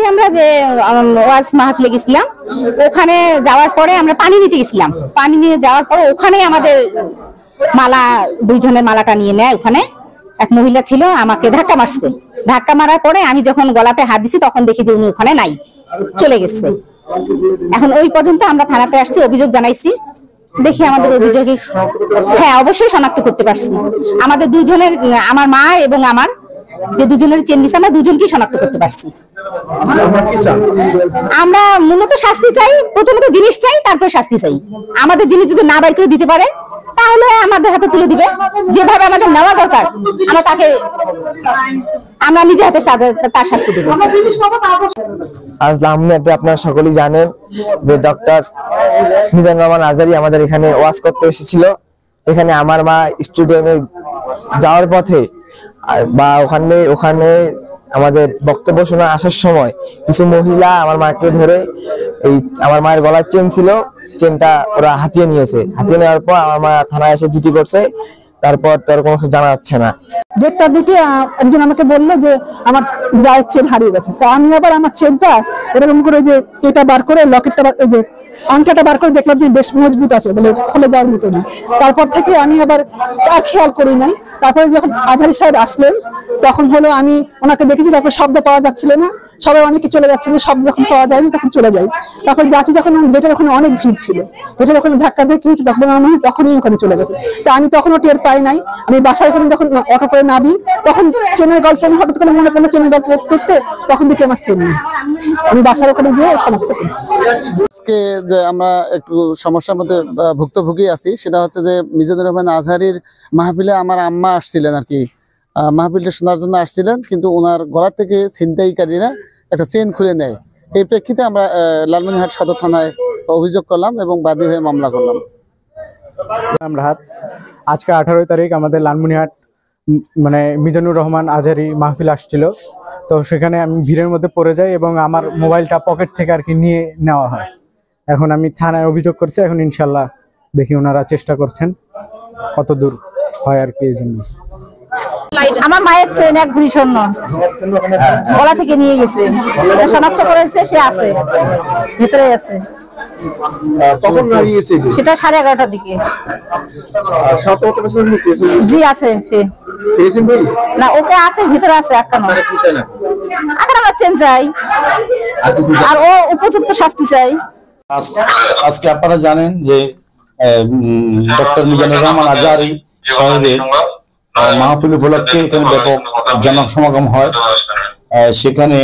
আজকে আমরা যে ওয়াজ মাহফিলে গেছিলাম, ওখানে যাওয়ার পরে আমরা পানি নিতে গেছিলাম। পানি নিয়ে যাওয়ার পরে ওখানে আমাদের মালা, দুইজনের মালাটা নিয়ে নেয়। ওখানে এক মহিলা ছিল, আমাকে ধাক্কা মারছে। ধাক্কা মারার পরে আমি যখন গলাতে হাত দিছি তখন দেখি যে উনি ওখানে নাই, চলে গেছে। এখন ওই পর্যন্ত আমরা থানাতে আসছি, অভিযোগ জানাইছি। দেখি আমাদের অভিযোগে হ্যাঁ অবশ্যই শনাক্ত করতে পারছি। আমাদের দুইজনের, আমার মা এবং আমার যে দুজনের চেন নিছে, আমরা দুজনকেই শনাক্ত করতে পারছি। আমরা মূলত শাস্তি চাই, প্রথমত জিনিস চাই, তারপর শাস্তি চাই। আমাদের জিনিস যদি না বাইর করে দিতে পারে তাহলে আমাদের হাতে তুলে দিবে, যেভাবে আমাদের নেওয়া দরকার আমরা তাকে, আমরা নিজে হাতে তার শাস্তি দেব। আজ লালমনিরহাটে আপনারা সকলেই জানেন যে ডক্টর মিজানুর রহমান আজহারী আমাদের এখানে ওয়াজ করতে এসেছিল। এখানে আমার মা স্টেডিয়ামে যাওয়ার পথে বা ওখানে আমাদের বক্তব্য শোনা আসার সময় কিছু মহিলা আমার মাকে ধরে, এই আমার মায়ের গলার চেন ছিল, চেনটা ওরা হাতিয়ে নিয়েছে। হাতিয়ে নেওয়ার পর আমার মা থানায় এসে জিডি করছে। তারপর তার কোনো কিছু জানা যাচ্ছে না। দেড়টার দিকে একজন আমাকে বললো যে আমার জায়ের চেন হারিয়ে গেছে। তো আমি আবার আমার চেনটা এরকম করে যে এটা বার করে লকেটটা, এই যে আংটাটা বার করে দেখলাম যে বেশ মজবুত আছে, বলে খুলে দেওয়ার মতো না। তারপর থেকে আমি আবার আর খেয়াল করি নাই। তারপরে যখন আজহারী সাহেব আসলেন তখন হলো আমি ওনাকে দেখেছি, তারপর শব্দ পাওয়া যাচ্ছিল না, সবাই অনেকে চলে যাচ্ছে, যে শব্দ যখন পাওয়া যায়নি তখন চলে যাই। তারপর যাচ্ছি যখন গেটের ওখানে অনেক ভিড় ছিল, গেটের ওখানে ধাক্কা দিয়ে কিছু তখন আমি তখনই ওখানে চলে গেছে। তা আমি তখনও টের পাই নাই। আমি বাসায় করে যখন অটো করে নামি তখন চেনের গল্প আমি হঠাৎ করে মনে পড়লো, চেনের গল্প করতে তখন দেখি আমার চেন নেই। আমি বাসার ওখানে যেয়ে শনাক্ত করছি। আজকে যে আমরা একটু সমস্যার মধ্যে ভুক্তভোগী আছি, সেটা হচ্ছে যে মিজানুর রহমান আজহারীর মাহফিলে আমার আম্মা আসছিলেন আর কি, মাহফিলটা শোনার জন্য আসছিলেন, কিন্তু ওনার গলা থেকে ছিনতাইকারীরা একটা চেন খুলে নেয়। এই প্রেক্ষিতে আমরা লালমনিরহাট সদর থানায় অভিযোগ করলাম এবং বাদী হয়ে মামলা করলাম। আজকে 18 তারিখ আমাদের লালমনিরহাট মানে মিজানুর রহমান আজহারী মাহফিল আসছিল। তো সেখানে আমি ভিড়ের মধ্যে পড়ে যাই এবং আমার মোবাইলটা পকেট থেকে আর কি নিয়ে নেওয়া হয়। এখন আমি থানায় অভিযোগ করছি। এখন ইনশাল্লাহ দেখি ওনারা চেষ্টা করছেন কত দূর হয় আর কি। এই জন্য আমার মায়ের চেন এক ভরি স্বর্ণ গলা থেকে নিয়ে গেছে, শনাক্ত করেছে, সে আছে ভিতরে আছে। সেটা 11:30টার দিকে। জি আছে, সে না, ওকে আছে, ভিতরে আছে আটকানো। এখন আমরা চেন চাই আর ও উপযুক্ত শাস্তি চাই। আজকে আপনারা জানেন যে ডক্টর মিজানুর রহমান আজহারী সাহেবের মাহফিল উপলক্ষে এখানে ব্যাপক জনসমাগম হয়। সেখানে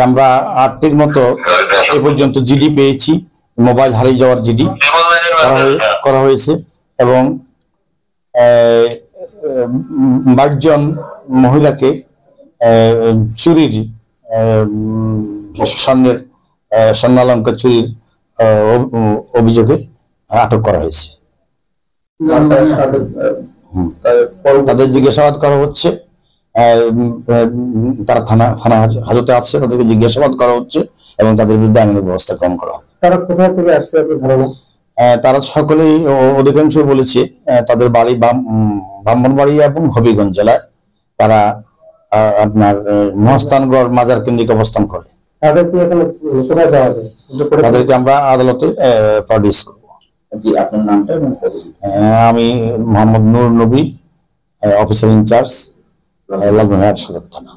আমরা 8টির মতো এ পর্যন্ত জিডি পেয়েছি, মোবাইল হারিয়ে যাওয়ার জিডি করা হয়েছে এবং 22 জন মহিলাকে চুরির, স্বর্ণালঙ্কার চুরির অভিযোগে আটক করা হয়েছে। তাদের জিজ্ঞাসাবাদ করা হচ্ছে, তারা থানা হাজতে আছে, তাদেরকে জিজ্ঞাসাবাদ করা হচ্ছে এবং তাদের বিরুদ্ধে আইনি ব্যবস্থা গ্রহণ করা হবে। তারা কোথা থেকে আসছে আপনার ধারণা? তারা সকলেই, অধিকাংশ বলেছে তাদের বাড়ি ব্রাহ্মণবাড়িয়া এবং হবিগঞ্জ জেলায়। তারা আপনার মহাস্থানগড় মাজার কেন্দ্রিক অবস্থান করে। তাদেরকে আমরা আদালতে প্রডিউস করব। আমি মোহাম্মদ নূর নবী, অফিসার ইনচার্জ, লালমনিরহাট সদর থানা।